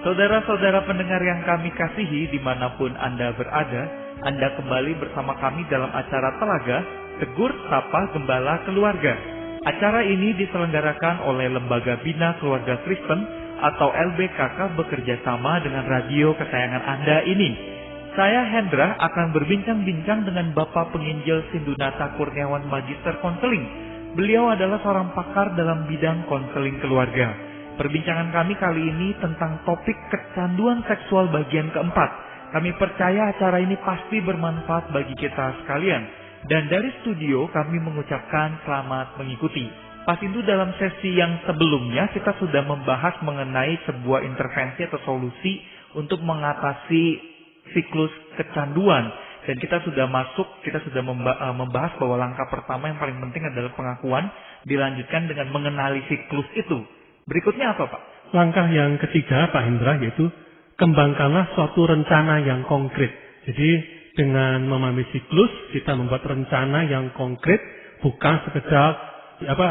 Saudara-saudara pendengar yang kami kasihi dimanapun Anda berada, Anda kembali bersama kami dalam acara Telaga, Tegur Sapa Gembala Keluarga. Acara ini diselenggarakan oleh Lembaga Bina Keluarga Kristen atau LBKK bekerja sama dengan radio kesayangan Anda ini. Saya Hendra akan berbincang-bincang dengan Bapak Penginjil Sindunata Kurniawan Magister Konseling. Beliau adalah seorang pakar dalam bidang konseling keluarga. Perbincangan kami kali ini tentang topik kecanduan seksual bagian keempat. Kami percaya acara ini pasti bermanfaat bagi kita sekalian. Dan dari studio kami mengucapkan selamat mengikuti. Pas itu dalam sesi yang sebelumnya kita sudah membahas mengenai sebuah intervensi atau solusi untuk mengatasi siklus kecanduan. Dan kita sudah membahas bahwa langkah pertama yang paling penting adalah pengakuan, dilanjutkan dengan mengenali siklus itu. Berikutnya apa, Pak? Langkah yang ketiga, Pak Hendra, yaitu kembangkanlah suatu rencana yang konkret. Jadi dengan memahami siklus, kita membuat rencana yang konkret, bukan sekedar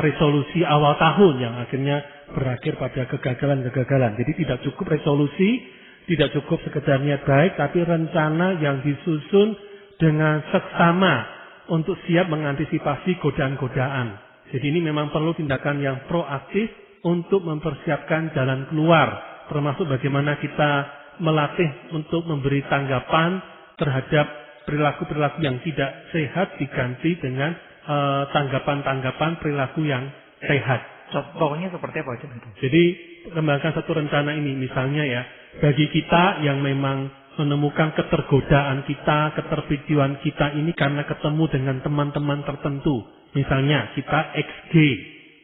resolusi awal tahun yang akhirnya berakhir pada kegagalan-kegagalan. Jadi tidak cukup resolusi, tidak cukup sekedar niat baik, tapi rencana yang disusun dengan seksama untuk siap mengantisipasi godaan-godaan. Jadi ini memang perlu tindakan yang proaktif untuk mempersiapkan jalan keluar, termasuk bagaimana kita melatih untuk memberi tanggapan terhadap perilaku-perilaku yang tidak sehat diganti dengan tanggapan-tanggapan perilaku yang sehat. Contohnya seperti apa? Jadi kembangkan satu rencana ini, misalnya ya, bagi kita yang memang menemukan ketergodaan kita, keterpicuan kita ini karena ketemu dengan teman-teman tertentu. Misalnya kita ex-gay,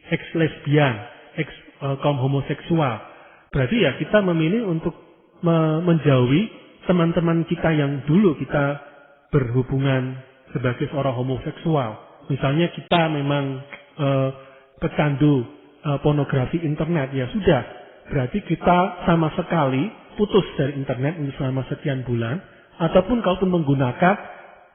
ex-lesbian, kaum homoseksual. Berarti ya kita memilih untuk menjauhi teman-teman kita yang dulu kita berhubungan sebagai seorang homoseksual. Misalnya kita memang pecandu pornografi internet, ya sudah. Berarti kita sama sekali putus dari internet untuk selama sekian bulan. Ataupun kalaupun menggunakan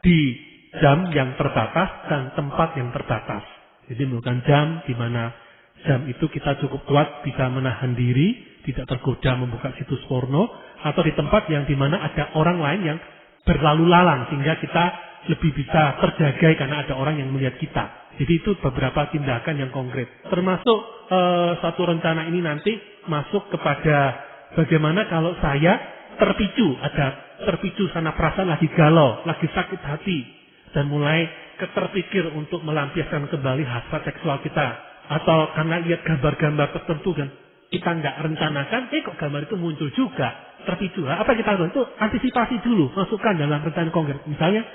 di jam yang terbatas dan tempat yang terbatas. Jadi menggunakan jam di mana jam itu kita cukup kuat bisa menahan diri, tidak tergoda membuka situs porno, atau di tempat yang dimana ada orang lain yang berlalu lalang sehingga kita lebih bisa terjaga karena ada orang yang melihat kita. Jadi itu beberapa tindakan yang konkret. Termasuk satu rencana ini nanti masuk kepada bagaimana kalau saya terpicu sana perasaan lagi galau, lagi sakit hati, dan mulai keterpikir untuk melampiaskan kembali hasrat seksual kita. Atau karena lihat gambar-gambar tertentu dan kita nggak rencanakan, kok gambar itu muncul juga, terpicu. Apa kita lakukan? Itu antisipasi dulu, masukkan dalam rencana konkret. Misalnya,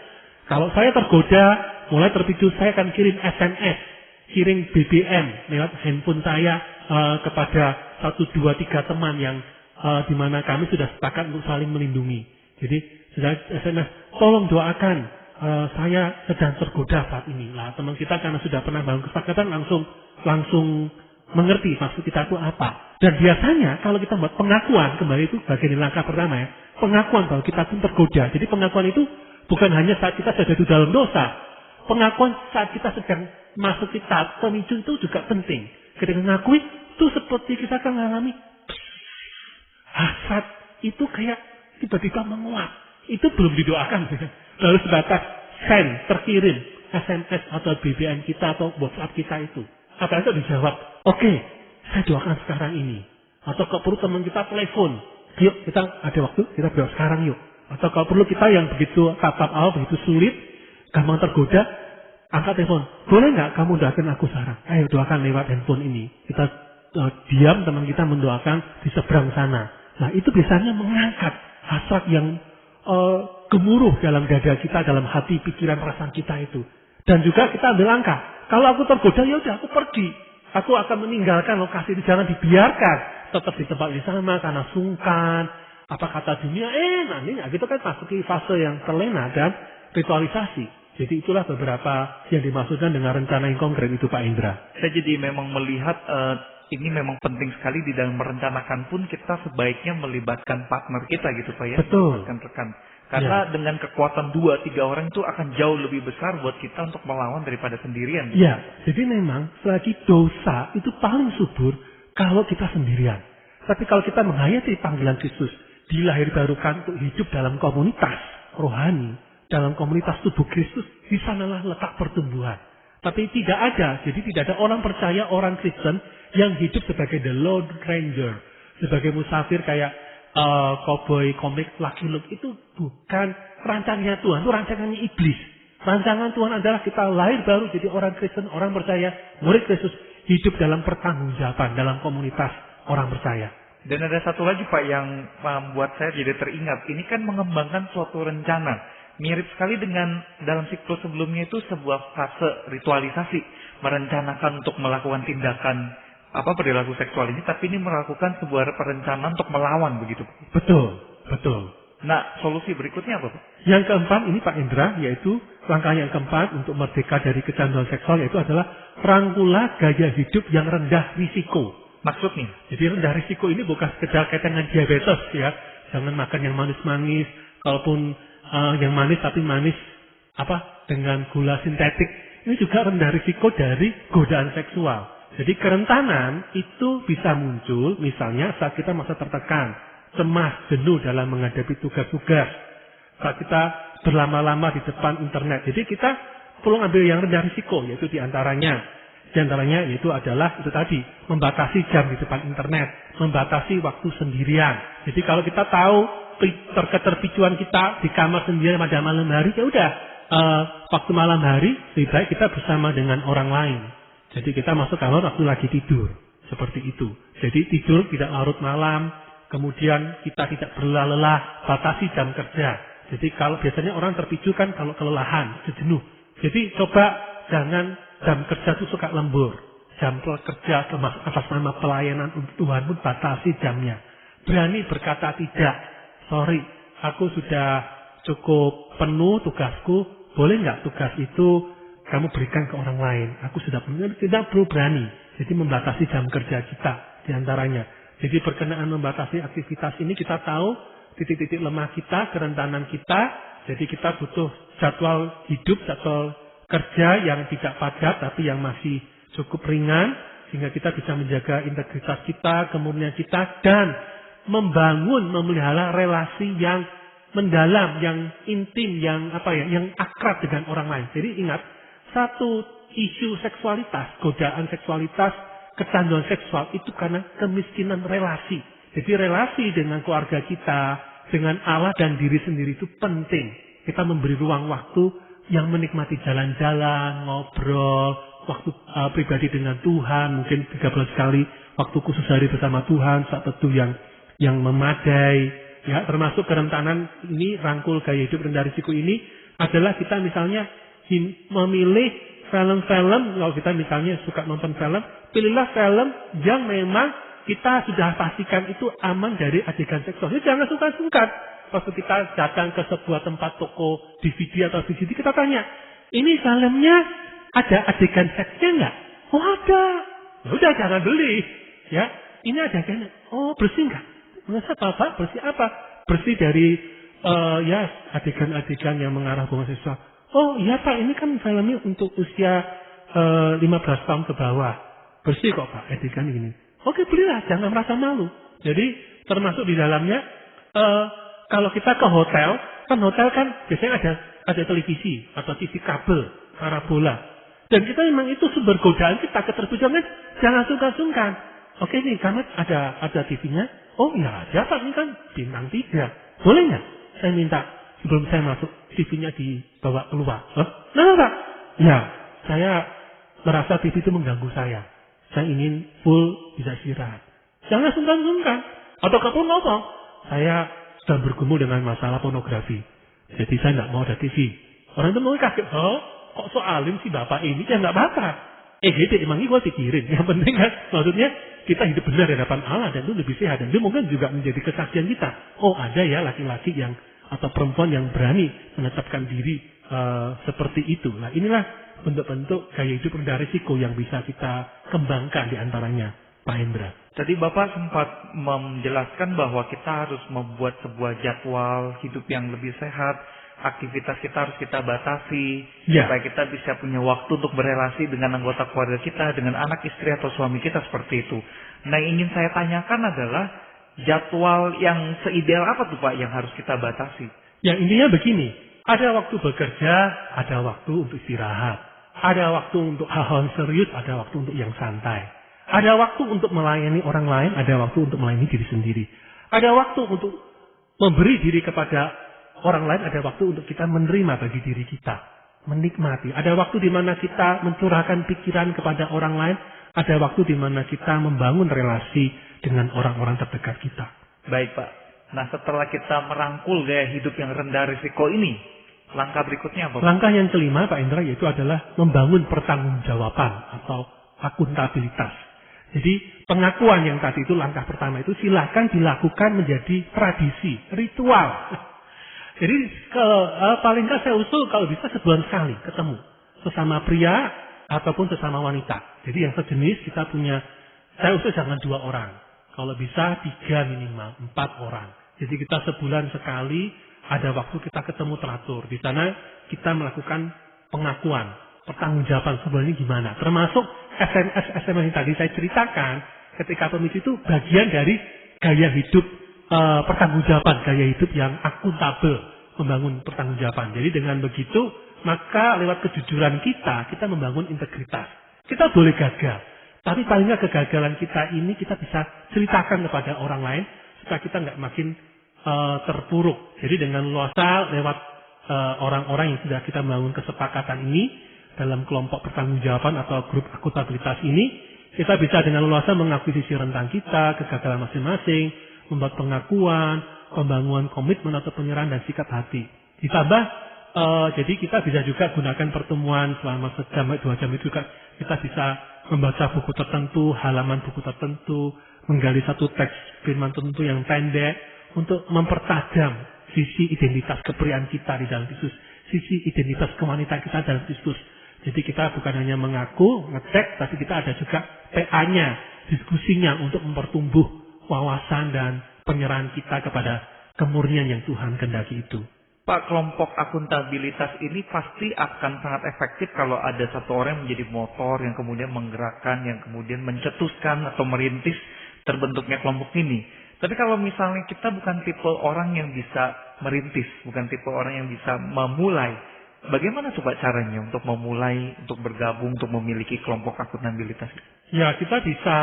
kalau saya tergoda, mulai terpicu, saya akan kirim SMS, kirim BBM lewat handphone saya kepada 1, 2, 3 teman yang di mana kami sudah sepakat untuk saling melindungi. Jadi, sudah SMS, tolong doakan, saya sedang tergoda saat ini. Lah, teman kita karena sudah pernah bangun kesepakatan langsung mengerti maksud kita itu apa. Dan biasanya kalau kita buat pengakuan, kembali itu bagian langkah pertama ya, pengakuan bahwa kita pun tergoda. Jadi pengakuan itu bukan hanya saat kita sudah di dalam dosa. Pengakuan saat kita sedang masuk kita pemicu itu juga penting. Ketika mengakui itu seperti kita akan mengalami hasrat itu kayak tiba-tiba menguap. Itu belum didoakan. Lalu sebatas send, terkirim SMS atau BBM kita atau WhatsApp kita itu. Apa itu dijawab, oke, saya doakan sekarang ini. Atau kalau perlu teman kita telepon, yuk kita ada waktu, kita berdoa sekarang yuk. Atau kalau perlu kita yang begitu tatap awal, begitu sulit, gampang tergoda, angkat telepon. Boleh nggak kamu doakan aku sekarang? Ayo doakan lewat handphone ini. Kita diam, teman kita mendoakan di seberang sana. Nah itu biasanya mengangkat hasrat yang gemuruh dalam dada kita, dalam hati, pikiran, perasaan kita itu. Dan juga kita ambil langkah. Kalau aku tergoda, ya udah aku pergi. Aku akan meninggalkan lokasi itu, jangan dibiarkan. Tetap di tempat yang sama karena sungkan. Apa kata dunia? Nanti gitu kan masuk ke fase yang terlena dan ritualisasi. Jadi itulah beberapa yang dimaksudkan dengan rencana yang konkret itu, Pak Indra. Saya jadi memang melihat ini memang penting sekali di dalam merencanakan pun kita sebaiknya melibatkan partner kita gitu Pak ya. Betul. Rekan-rekan. Karena dengan kekuatan 2-3 orang itu akan jauh lebih besar buat kita untuk melawan daripada sendirian. Iya, jadi memang selagi dosa itu paling subur kalau kita sendirian. Tapi kalau kita menghayati panggilan Kristus, dilahirbarukan untuk hidup dalam komunitas rohani, dalam komunitas tubuh Kristus, di sanalah letak pertumbuhan. Tapi tidak ada, jadi tidak ada orang percaya, orang Kristen yang hidup sebagai the Lone Ranger, sebagai musafir kayak cowboy komik Lucky Luke. Itu bukan rancangannya Tuhan, itu rancangannya iblis. Rancangan Tuhan adalah kita lahir baru jadi orang Kristen, orang percaya, murid Kristus, hidup dalam pertanggungjawaban, dalam komunitas orang percaya. Dan ada satu lagi Pak yang membuat saya jadi teringat. Ini kan mengembangkan suatu rencana. Mirip sekali dengan dalam siklus sebelumnya itu sebuah fase ritualisasi. Merencanakan untuk melakukan tindakan perilaku seksual ini. Tapi ini melakukan sebuah perencanaan untuk melawan begitu. Betul, betul. Nah, solusi berikutnya apa Pak? Yang keempat ini Pak Indra, yaitu langkah yang keempat untuk merdeka dari kecanduan seksual, yaitu adalah rangkulah gaya hidup yang rendah risiko. Maksudnya? Jadi rendah risiko ini bukan sekedar kaitan dengan diabetes ya. Jangan makan yang manis-manis. Kalaupun yang manis tapi manis dengan gula sintetik. Ini juga rendah risiko dari godaan seksual. Jadi kerentanan itu bisa muncul misalnya saat kita masa tertekan, cemas, jenuh dalam menghadapi tugas-tugas. Saat kita berlama-lama di depan internet. Jadi kita perlu ambil yang rendah risiko, yaitu diantaranya yaitu adalah itu tadi, membatasi jam di depan internet, membatasi waktu sendirian. Jadi kalau kita tahu keterpicuan kita di kamar sendirian pada malam hari, ya udah waktu malam hari lebih baik kita bersama dengan orang lain. Jadi kita masuk kamar waktu lagi tidur, seperti itu. Jadi tidur tidak larut malam, kemudian kita tidak berlelah, batasi jam kerja. Jadi kalau biasanya orang terpicu kan kalau kelelahan, jenuh. Jadi coba jangan jam kerja itu suka lembur. Jam kerja atas nama pelayanan untuk Tuhan pun batasi jamnya. Berani berkata tidak. Sorry, aku sudah cukup penuh tugasku. Boleh nggak tugas itu kamu berikan ke orang lain? Aku sudah penuh. Tidak perlu berani. Jadi membatasi jam kerja kita diantaranya. Jadi berkenaan membatasi aktivitas ini kita tahu titik-titik lemah kita, kerentanan kita. Jadi kita butuh jadwal hidup, jadwal kerja yang tidak padat tapi yang masih cukup ringan sehingga kita bisa menjaga integritas kita, kemurnian kita dan memelihara relasi yang mendalam, yang intim, yang akrab dengan orang lain. Jadi ingat, satu isu seksualitas, godaan seksualitas, kecanduan seksual itu karena kemiskinan relasi. Jadi relasi dengan keluarga kita, dengan Allah dan diri sendiri itu penting. Kita memberi ruang waktu yang menikmati jalan-jalan, ngobrol, waktu pribadi dengan Tuhan, mungkin 13 kali waktu khusus hari bersama Tuhan, saat teduh yang memadai, ya termasuk kerentanan ini, rangkul gaya hidup rendah risiko ini adalah kita misalnya memilih film-film, kalau kita misalnya suka nonton film, pilihlah film yang memang kita sudah pastikan itu aman dari adegan seksual. Jadi jangan sungkan-sungkan. Waktu kita datang ke sebuah tempat toko DVD atau VCD, kita tanya, ini filmnya ada adegan seksnya nggak? Oh ada. Ya udah jangan beli. Ya, ini adegannya. Oh bersih nggak? Nggak apa-apa. Bersih apa? Bersih dari adegan-adegan yang mengarah hubungan seksual. Oh iya Pak, ini kan filmnya untuk usia 15 tahun ke bawah. Bersih kok Pak, adegan ini. Oke belilah, jangan merasa malu. Jadi termasuk di dalamnya. Kalau kita ke hotel, kan biasanya ada televisi atau TV kabel, parabola. Dan kita memang itu sumber godaan kita, keterpicuan, jangan sungkan-sungkan. Oke nih, karena ada TV-nya. Oh iya, ada Pak, ini kan bintang 3. Boleh nggak? Saya minta sebelum saya masuk TV-nya dibawa keluar. Nah Pak, ya saya merasa TV itu mengganggu saya. Saya ingin full bisa istirahat. Jangan sungkan-sungkan. Atau kapan ngomong, saya sedang bergumul dengan masalah pornografi. Jadi saya nggak mau ada TV. Orang itu mau kaget, kok so alim sih bapak ini? Ya nggak apa-apa. Gitu, emang ini gue pikirin. Yang penting kan, maksudnya kita hidup benar di hadapan Allah dan itu lebih sehat. Dan itu mungkin juga menjadi kesaksian kita. Oh ada ya laki-laki yang atau perempuan yang berani menetapkan diri seperti itu. Nah inilah bentuk-bentuk gaya hidup rendah risiko yang bisa kita kembangkan di antaranya, Pak Hendra. Tadi Bapak sempat menjelaskan bahwa kita harus membuat sebuah jadwal hidup yang lebih sehat, aktivitas kita harus kita batasi, Ya. supaya kita bisa punya waktu untuk berelasi dengan anggota keluarga kita, dengan anak, istri, atau suami kita seperti itu. Nah, yang ingin saya tanyakan adalah jadwal yang seideal apa tuh Pak yang harus kita batasi? Ya, intinya begini, ada waktu bekerja, ada waktu untuk istirahat, ada waktu untuk hal-hal serius, ada waktu untuk yang santai, ada waktu untuk melayani orang lain, ada waktu untuk melayani diri sendiri, ada waktu untuk memberi diri kepada orang lain, ada waktu untuk kita menerima bagi diri kita, menikmati. Ada waktu di mana kita mencurahkan pikiran kepada orang lain, ada waktu di mana kita membangun relasi dengan orang-orang terdekat kita. Baik Pak. Nah, setelah kita merangkul gaya hidup yang rendah risiko ini, langkah berikutnya apa? Langkah yang kelima Pak Indra yaitu adalah membangun pertanggungjawaban atau akuntabilitas. Jadi pengakuan yang tadi itu langkah pertama itu silakan dilakukan menjadi tradisi, ritual. Jadi paling nggak saya usul kalau bisa sebulan sekali ketemu sesama pria ataupun sesama wanita. Jadi yang sejenis kita punya, saya usul jangan 2 orang. Kalau bisa 3 minimal, 4 orang. Jadi kita sebulan sekali ada waktu kita ketemu teratur. Di sana kita melakukan pengakuan, pertanggungjawaban sebenarnya gimana. Termasuk SMS yang tadi saya ceritakan ketika pemicu itu bagian dari gaya hidup pertanggungjawaban, gaya hidup yang akuntabel, membangun pertanggungjawaban. Jadi dengan begitu, maka lewat kejujuran kita membangun integritas. Kita boleh gagal, tapi paling nggak kegagalan kita ini kita bisa ceritakan kepada orang lain supaya kita nggak makin terpuruk. Jadi dengan luasa lewat orang-orang yang sudah kita membangun kesepakatan ini dalam kelompok pertanggungjawaban atau grup akuntabilitas ini, kita bisa dengan luasa mengakui sisi rentan kita, kegagalan masing-masing, membuat pengakuan, pembangunan komitmen atau penyerahan dan sikap hati. Ditambah, jadi kita bisa juga gunakan pertemuan selama 1-2 jam itu juga kita bisa membaca buku tertentu, halaman buku tertentu, menggali satu teks firman tertentu yang pendek untuk mempertajam sisi identitas kepriaan kita di dalam Kristus, sisi identitas kewanitaan kita dalam Kristus. Jadi kita bukan hanya mengaku, ngecek, tapi kita ada juga PA-nya, diskusinya untuk mempertumbuh wawasan dan penyerahan kita kepada kemurnian yang Tuhan kehendaki itu. Pak, kelompok akuntabilitas ini pasti akan sangat efektif kalau ada satu orang yang menjadi motor, yang kemudian menggerakkan, yang kemudian mencetuskan atau merintis terbentuknya kelompok ini. Tapi kalau misalnya kita bukan tipe orang yang bisa merintis, bukan tipe orang yang bisa memulai, bagaimana coba caranya untuk memulai, untuk bergabung, untuk memiliki kelompok akuntabilitas? Ya, kita bisa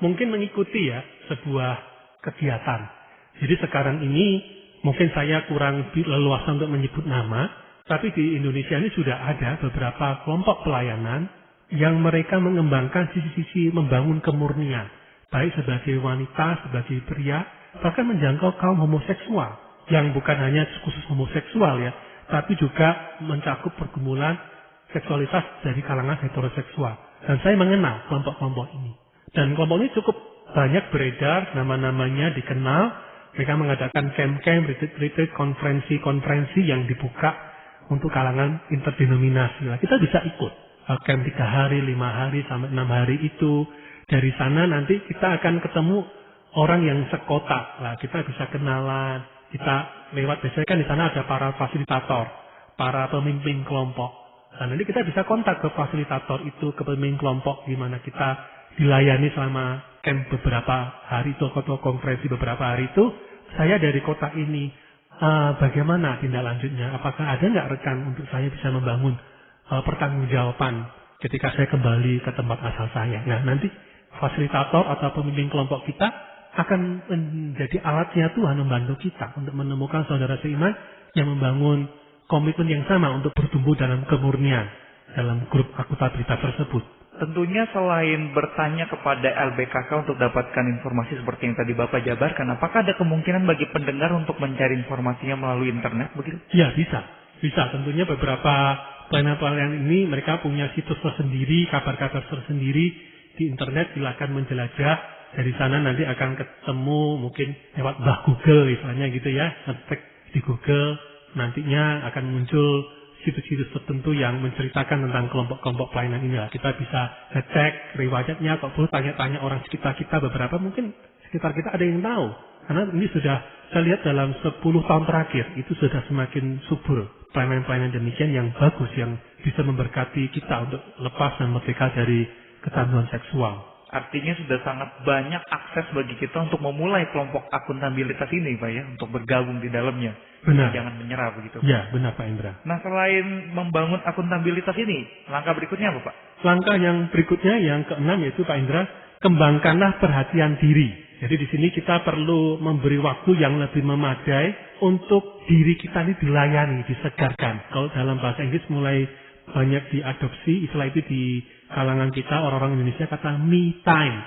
mungkin mengikuti ya sebuah kegiatan. Jadi sekarang ini mungkin saya kurang leluasa untuk menyebut nama, tapi di Indonesia ini sudah ada beberapa kelompok pelayanan yang mereka mengembangkan sisi-sisi membangun kemurnian, baik sebagai wanita, sebagai pria, bahkan menjangkau kaum homoseksual, yang bukan hanya khusus homoseksual ya, tapi juga mencakup pergumulan seksualitas dari kalangan heteroseksual. Dan saya mengenal kelompok-kelompok ini. Dan kelompok ini cukup banyak beredar, nama-namanya dikenal. Mereka mengadakan camp-camp, retreat, konferensi-konferensi yang dibuka untuk kalangan interdenominasi. Nah, kita bisa ikut camp 3 hari, 5 hari, sampai 6 hari itu. Dari sana nanti kita akan ketemu orang yang sekota. Nah, kita bisa kenalan. Kita lewat, biasanya kan di sana ada para fasilitator, para pemimpin kelompok. Nah, nanti kita bisa kontak ke fasilitator itu, ke pemimpin kelompok, di mana kita dilayani selama camp beberapa hari itu, atau konferensi beberapa hari itu. Saya dari kota ini, bagaimana tindak lanjutnya? Apakah ada nggak rekan untuk saya bisa membangun pertanggungjawaban ketika saya kembali ke tempat asal saya? Nah, nanti fasilitator atau pemimpin kelompok kita akan menjadi alatnya Tuhan membantu kita untuk menemukan saudara seiman yang membangun komitmen yang sama untuk bertumbuh dalam kemurnian dalam grup akuntabilitas tersebut. Tentunya selain bertanya kepada LBKK untuk dapatkan informasi seperti yang tadi Bapak jabarkan, apakah ada kemungkinan bagi pendengar untuk mencari informasinya melalui internet begitu? Ya, bisa. Bisa. Tentunya beberapa pelayanan-pelayanan ini mereka punya situs tersendiri, kabar-kabar tersendiri di internet. Silakan menjelajah. Dari sana nanti akan ketemu mungkin lewat Google misalnya gitu ya. Ngetik di Google, nantinya akan muncul situs-situs tertentu yang menceritakan tentang kelompok-kelompok pelayanan ini. Kita bisa ngecek riwayatnya, atau perlu tanya-tanya orang sekitar kita, beberapa mungkin sekitar kita ada yang tahu Karena ini sudah saya lihat dalam 10 tahun terakhir itu sudah semakin subur pelayanan-pelayanan demikian yang bagus, yang bisa memberkati kita untuk lepas dan merdeka dari kecanduan seksual. Artinya sudah sangat banyak akses bagi kita untuk memulai kelompok akuntabilitas ini, Pak ya, untuk bergabung di dalamnya. Benar. Jangan menyerah begitu. Ya, benar Pak Indra. Nah, selain membangun akuntabilitas ini, langkah berikutnya apa, Pak? Langkah yang berikutnya, yang keenam, yaitu Pak Indra, kembangkanlah perhatian diri. Jadi di sini kita perlu memberi waktu yang lebih memadai untuk diri kita ini dilayani, disegarkan. Kalau dalam bahasa Inggris mulai banyak diadopsi, istilah itu di kalangan kita, orang-orang Indonesia kata me time.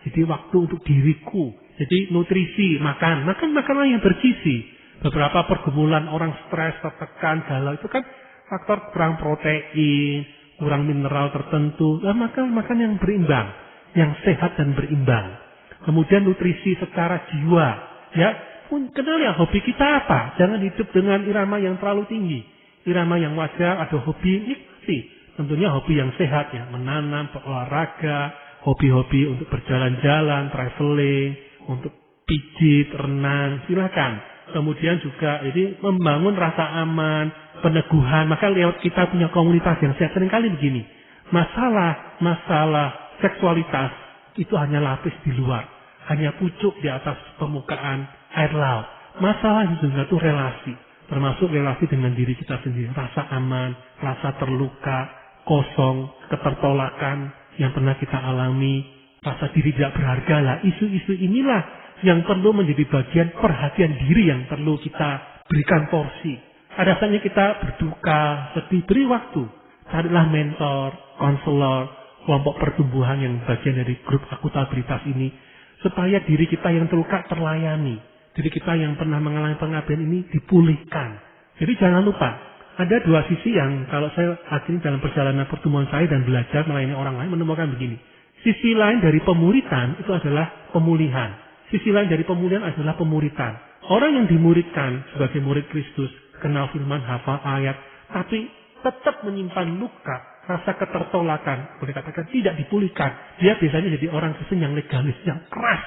Jadi waktu untuk diriku. Jadi nutrisi, makan makanan yang bergizi. Beberapa pergumulan orang stres, tertekan, galau itu kan faktor kurang protein, kurang mineral tertentu. Nah, makan yang berimbang, yang sehat dan berimbang. Kemudian nutrisi secara jiwa. Ya, kenal ya hobi kita apa. Jangan hidup dengan irama yang terlalu tinggi. Irama yang wajar, ada hobi nikmati. Tentunya hobi yang sehat ya, menanam, berolahraga, hobi-hobi untuk berjalan-jalan, traveling, untuk pijit, renang, silakan. Kemudian juga ini membangun rasa aman, peneguhan. Maka lewat kita punya komunitas yang sehat. Seringkali begini, masalah seksualitas itu hanya lapis di luar, hanya pucuk di atas permukaan air laut. Masalah itu juga itu relasi, termasuk relasi dengan diri kita sendiri. Rasa aman, rasa terluka, kosong, ketertolakan yang pernah kita alami, rasa diri tidak berharga lah. Isu-isu inilah yang perlu menjadi bagian perhatian diri yang perlu kita berikan porsi. Ada saatnya kita berduka, sedih, beri waktu. Carilah mentor, konselor, kelompok pertumbuhan yang bagian dari grup akuntabilitas ini, supaya diri kita yang terluka terlayani. Diri kita yang pernah mengalami pengabdian ini dipulihkan. Jadi jangan lupa, ada dua sisi yang kalau saya akhirnya dalam perjalanan pertumbuhan saya dan belajar melayani orang lain menemukan begini. Sisi lain dari pemuritan itu adalah pemulihan. Sisi lain dari pemulihan adalah pemuritan. Orang yang dimuridkan sebagai murid Kristus, kenal firman, hafal ayat, tapi tetap menyimpan luka, rasa ketertolakan, boleh katakan tidak dipulihkan. Dia biasanya jadi orang Kristen yang legalis, yang keras,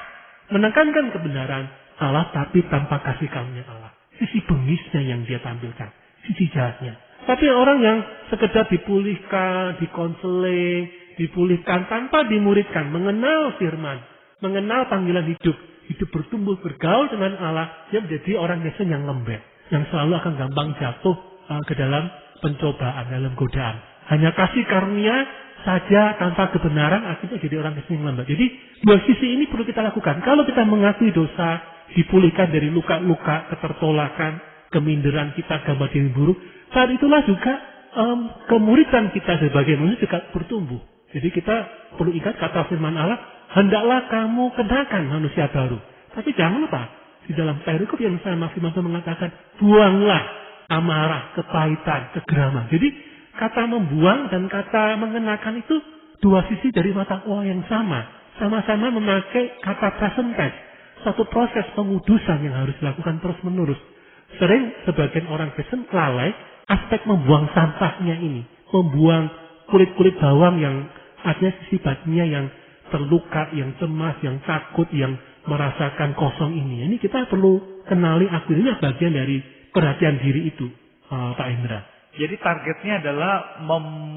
menekankan kebenaran Allah tapi tanpa kasih karunia Allah. Sisi bengisnya yang dia tampilkan, sisi jahatnya. Tapi orang yang sekedar dipulihkan, dikonseling, dipulihkan tanpa dimuridkan, mengenal firman, mengenal panggilan hidup bertumbuh, bergaul dengan Allah, dia menjadi orang Kristen yang lembek, yang selalu akan gampang jatuh ke dalam pencobaan, dalam godaan. Hanya kasih karunia saja tanpa kebenaran, akhirnya jadi orang Kristen yang lembek. Jadi dua sisi ini perlu kita lakukan. Kalau kita mengakui dosa, dipulihkan dari luka-luka, ketertolakan, keminderan kita, gambar diri buruk, saat itulah juga kemuridan kita sebagai manusia juga bertumbuh. Jadi kita perlu ingat kata firman Allah, hendaklah kamu kenakan manusia baru. Tapi jangan lupa, di dalam perikop yang saya maksimal mengatakan, buanglah amarah, kepahitan, kegeraman. Jadi kata membuang dan kata mengenakan itu dua sisi dari mata uang yang sama. Sama-sama memakai kata present tense. Satu proses pengudusan yang harus dilakukan terus-menerus. Sering sebagian orang Kristen lalai aspek membuang sampahnya ini. Membuang kulit-kulit bawang yang artinya sisi batinnya yang terluka, yang cemas, yang takut, yang merasakan kosong ini. Ini kita perlu kenali, akhirnya bagian dari perhatian diri itu, Pak Indra. Jadi targetnya adalah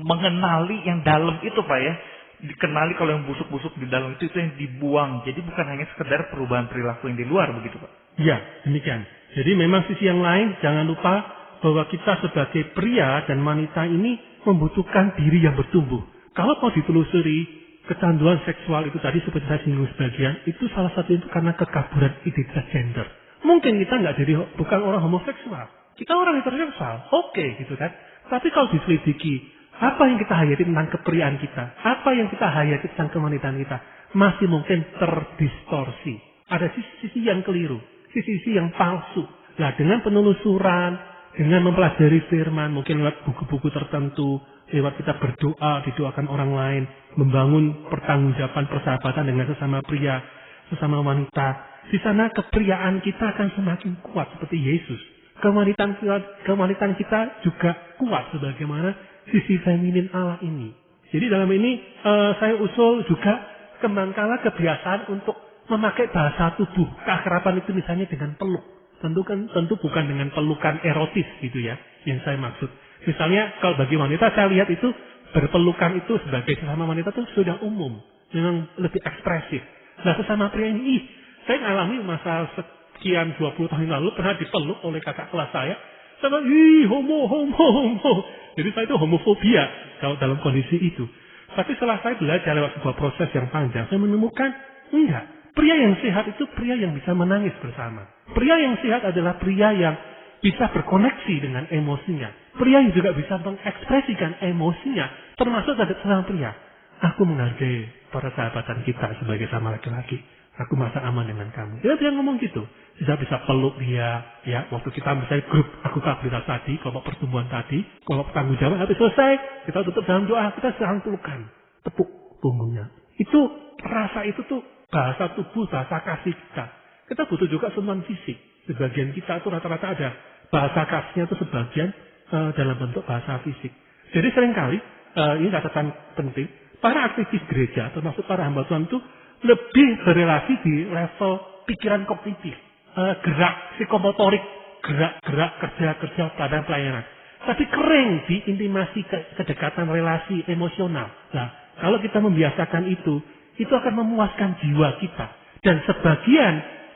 mengenali yang dalam itu, Pak ya. Dikenali kalau yang busuk-busuk di dalam itu yang dibuang. Jadi bukan hanya sekedar perubahan perilaku yang di luar, begitu Pak? Iya, demikian. Jadi memang sisi yang lain, jangan lupa bahwa kita sebagai pria dan wanita ini membutuhkan diri yang bertumbuh. Kalau mau ditelusuri, kecanduan seksual itu tadi seperti saya singgung sebagian, itu salah satu itu karena kekaburan identitas gender. Mungkin kita bukan orang homoseksual, kita orang heteroseksual, oke gitu kan. Tapi kalau diselidiki, apa yang kita hayati tentang kepriaan kita, apa yang kita hayati tentang kewanitaan kita, masih mungkin terdistorsi. Ada sisi-sisi yang keliru, sisi-sisi yang palsu. Nah, dengan penelusuran, dengan mempelajari firman, mungkin lewat buku-buku tertentu, lewat kita berdoa, didoakan orang lain, membangun pertanggungjawaban persahabatan dengan sesama pria, sesama wanita. Di sana kepriaan kita akan semakin kuat seperti Yesus. Kewanitaan kita juga kuat sebagaimana sisi feminin Allah ini. Jadi dalam ini saya usul juga kembangkanlah kebiasaan untuk memakai bahasa tubuh. Keakraban itu misalnya dengan peluk. Tentu bukan dengan pelukan erotis gitu ya, yang saya maksud. Misalnya kalau bagi wanita saya lihat itu berpelukan itu sebagai sesama wanita itu sudah umum, memang lebih ekspresif. Nah sesama pria ini, saya mengalami masa sekian 20 tahun lalu pernah dipeluk oleh kakak kelas saya. Saya homo. Jadi saya itu homofobia kalau dalam kondisi itu. Tapi setelah saya belajar lewat sebuah proses yang panjang, saya menemukan enggak. Pria yang sehat itu pria yang bisa menangis bersama. Pria yang sehat adalah pria yang bisa berkoneksi dengan emosinya. Pria yang juga bisa mengekspresikan emosinya, termasuk pada sesama pria. Aku menghargai persahabatan kita sebagai sama laki-laki. Aku merasa aman dengan kamu. Dia ngomong gitu. Kita bisa peluk dia, ya. Waktu kita misalnya grup aku kabritas tadi, kelompok pertumbuhan tadi, kelompok tanggung jawab, habis selesai, kita tutup dalam doa, kita serang pelukan, tepuk punggungnya. Itu rasa itu tuh bahasa tubuh, bahasa kasih kita. Kita butuh juga sentuhan fisik. Sebagian kita itu rata-rata ada bahasa kasihnya itu sebagian dalam bentuk bahasa fisik. Jadi seringkali ini catatan penting. Para aktivis gereja, termasuk para hamba Tuhan itu lebih berrelasi di level pikiran kognitif, gerak psikomotorik, gerak-gerak kerja pada pelayanan. Tapi kering di intimasi kedekatan relasi emosional. Nah, kalau kita membiasakan itu akan memuaskan jiwa kita. Dan sebagian,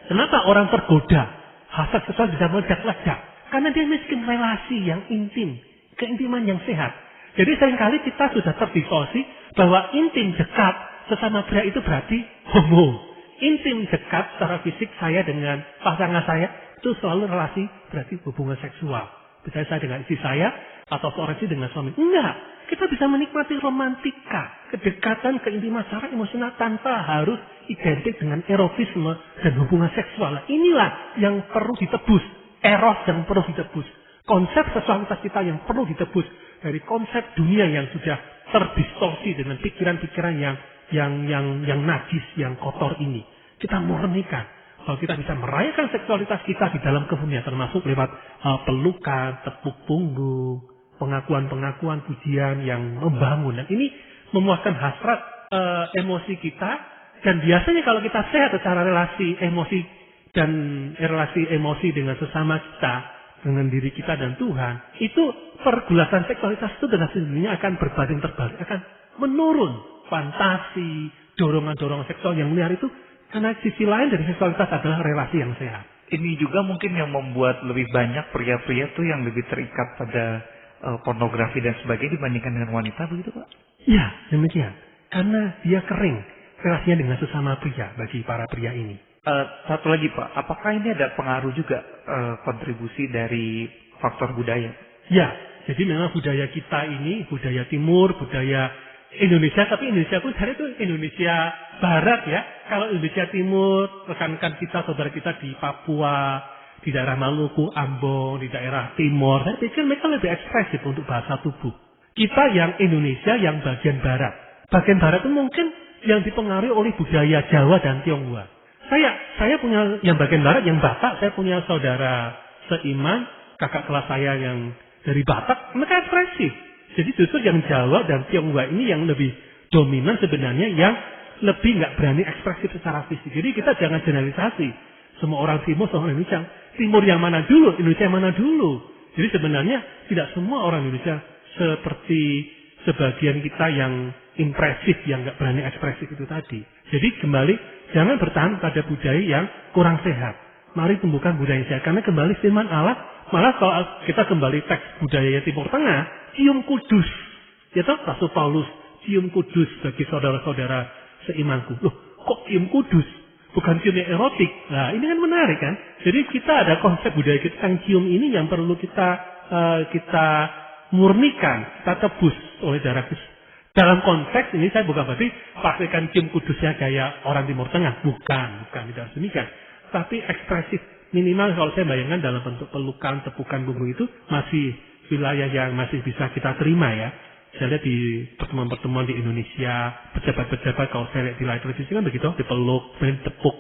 kenapa orang tergoda, hasrat seksual bisa meledak-ledak? Karena dia miskin relasi yang intim, keintiman yang sehat. Jadi seringkali kita sudah terdistorsi bahwa intim dekat sesama pria itu berarti homo. Intim dekat secara fisik saya dengan pasangan saya itu selalu relasi berarti hubungan seksual. Misalnya saya dengan istri saya atau seorang istri dengan suami. Enggak. Kita bisa menikmati romantika, kedekatan, keintiman secara emosional tanpa harus identik dengan erotisme dan hubungan seksual. Nah, inilah yang perlu ditebus. Eros yang perlu ditebus. Konsep seksualitas kita yang perlu ditebus dari konsep dunia yang sudah terdistorsi dengan pikiran-pikiran yang najis, yang kotor ini. Kita murnikan. Kalau kita bisa merayakan seksualitas kita di dalam kemurnian, termasuk lewat pelukan, tepuk punggung, pengakuan-pengakuan, pujian yang membangun. Dan ini memuaskan hasrat emosi kita. Dan biasanya kalau kita sehat secara relasi emosi dan relasi emosi dengan sesama kita, dengan diri kita dan Tuhan, itu pergulasan seksualitas itu dengan sendirinya akan berbanding terbalik, akan menurun. Fantasi, dorongan-dorongan seksual yang liar itu, karena sisi lain dari seksualitas adalah relasi yang sehat. Ini juga mungkin yang membuat lebih banyak pria-pria tuh yang lebih terikat pada pornografi dan sebagainya dibandingkan dengan wanita, begitu Pak? Ya, demikian. Karena dia kering relasinya dengan sesama pria bagi para pria ini. Satu lagi Pak, apakah ini ada pengaruh juga kontribusi dari faktor budaya? Ya, jadi memang budaya kita ini, budaya timur, budaya Indonesia, tapi Indonesia pun hari itu Indonesia Barat ya. Kalau Indonesia Timur, rekan-rekan kita, saudara kita di Papua, di daerah Maluku, Ambon, di daerah Timur, saya pikir mereka lebih ekspresif untuk bahasa tubuh. Kita yang Indonesia, yang bagian Barat. Bagian Barat itu mungkin yang dipengaruhi oleh budaya Jawa dan Tionghoa. Saya punya yang bagian Barat, yang Batak, saya punya saudara seiman, kakak kelas saya yang dari Batak, mereka ekspresif. Jadi justru yang Jawa dan Tionghoa ini yang lebih dominan sebenarnya, yang lebih nggak berani ekspresif secara fisik. Jadi kita jangan generalisasi. Semua orang Timur, semua orang Indonesia. Timur yang mana dulu, Indonesia yang mana dulu. Jadi sebenarnya tidak semua orang Indonesia seperti sebagian kita yang impresif, yang nggak berani ekspresif itu tadi. Jadi kembali, jangan bertahan pada budaya yang kurang sehat. Mari tumbuhkan budaya yang sehat. Karena kembali firman Allah, malah kalau kita kembali teks budaya Timur Tengah, cium kudus. Ya toh, Rasul Paulus cium kudus bagi saudara-saudara seimanku. Loh, kok cium kudus? Bukan cium yang erotik. Nah, ini kan menarik kan? Jadi kita ada konsep budaya kita yang cium ini yang perlu kita murnikan, kita tebus oleh darah Kristus. Dalam konteks ini saya bukan berarti praktikan cium kudusnya gaya orang Timur Tengah. Bukan tidak demikian. Tapi ekspresif. Minimal kalau saya bayangkan dalam bentuk pelukan, tepukan punggung itu masih wilayah yang masih bisa kita terima ya. Saya lihat di pertemuan-pertemuan di Indonesia, pejabat-pejabat kalau saya lihat di layar televisi kan begitu, dipeluk, tepuk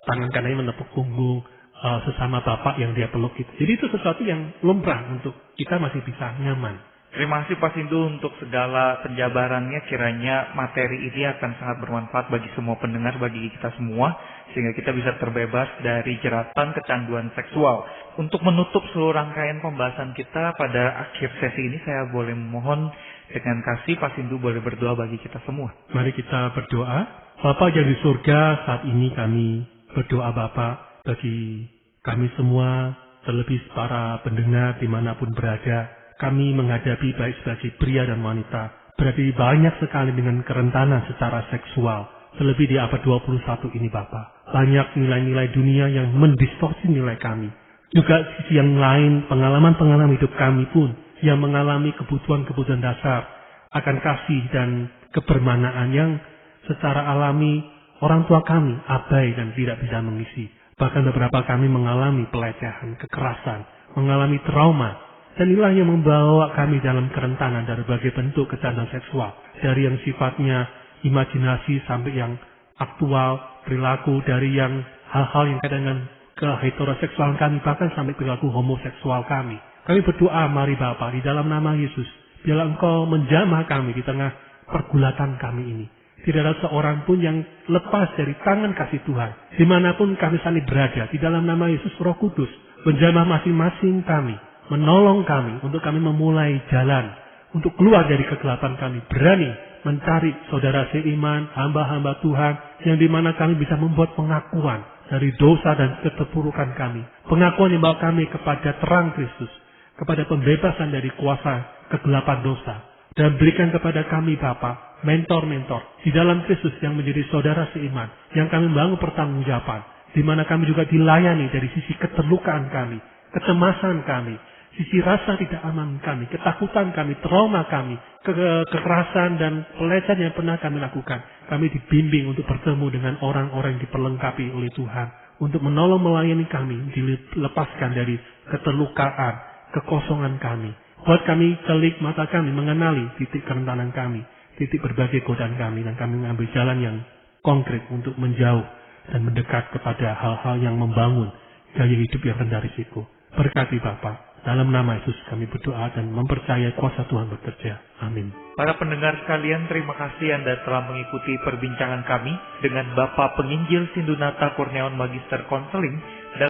tangan kanannya menepuk punggung sesama bapak yang dia peluk itu. Jadi itu sesuatu yang lumrah untuk kita masih bisa nyaman. Terima kasih Pak Sindu untuk segala penjabarannya. Kiranya materi ini akan sangat bermanfaat bagi semua pendengar, bagi kita semua, sehingga kita bisa terbebas dari jeratan kecanduan seksual. Untuk menutup seluruh rangkaian pembahasan kita pada akhir sesi ini, saya boleh memohon dengan kasih Pak Sindu boleh berdoa bagi kita semua. Mari kita berdoa. Bapa yang di surga, saat ini kami berdoa Bapa bagi kami semua, terlebih para pendengar dimanapun berada. Kami menghadapi baik sebagai pria dan wanita, berarti banyak sekali dengan kerentanan secara seksual, terlebih di abad 21 ini Bapa. Banyak nilai-nilai dunia yang mendistorsi nilai kami. Juga sisi yang lain, pengalaman-pengalaman hidup kami pun yang mengalami kebutuhan-kebutuhan dasar akan kasih dan kebermanaan yang secara alami orang tua kami abai dan tidak bisa mengisi. Bahkan beberapa kami mengalami pelecehan, kekerasan, mengalami trauma. Dan inilah yang membawa kami dalam kerentanan dari berbagai bentuk kecanduan seksual. Dari yang sifatnya imajinasi sampai yang aktual, perilaku, dari yang hal-hal yang kaitan dengan keheteroseksualan kami, bahkan sampai perilaku homoseksual kami. Kami berdoa, mari Bapa, di dalam nama Yesus, biarlah Engkau menjamah kami di tengah pergulatan kami ini. Tidak ada seorang pun yang lepas dari tangan kasih Tuhan. Dimanapun kami saling berada, di dalam nama Yesus Roh Kudus, menjamah masing-masing kami, menolong kami untuk kami memulai jalan untuk keluar dari kegelapan kami, berani mencari saudara seiman, hamba-hamba Tuhan yang dimana kami bisa membuat pengakuan dari dosa dan keterpurukan kami, pengakuan yang membawa kami kepada terang Kristus, kepada pembebasan dari kuasa kegelapan dosa, dan berikan kepada kami Bapa mentor-mentor di dalam Kristus yang menjadi saudara seiman, yang kami membangun pertanggungjawaban, di mana kami juga dilayani dari sisi keterlukaan kami, kecemasan kami, sisi rasa tidak aman kami, ketakutan kami, trauma kami, kekerasan dan pelecehan yang pernah kami lakukan. Kami dibimbing untuk bertemu dengan orang-orang yang diperlengkapi oleh Tuhan, untuk menolong melayani kami, dilepaskan dari keterlukaan, kekosongan kami. Buat kami telik mata kami mengenali titik kerentanan kami, titik berbagai godaan kami, dan kami mengambil jalan yang konkret untuk menjauh dan mendekat kepada hal-hal yang membangun gaya hidup yang rendah risiko. Berkati Bapa. Dalam nama Yesus kami berdoa dan mempercayai kuasa Tuhan bekerja. Amin. Para pendengar sekalian, terima kasih Anda telah mengikuti perbincangan kami dengan Bapak Penginjil Sindunata Kurniawan Magister Konseling dalam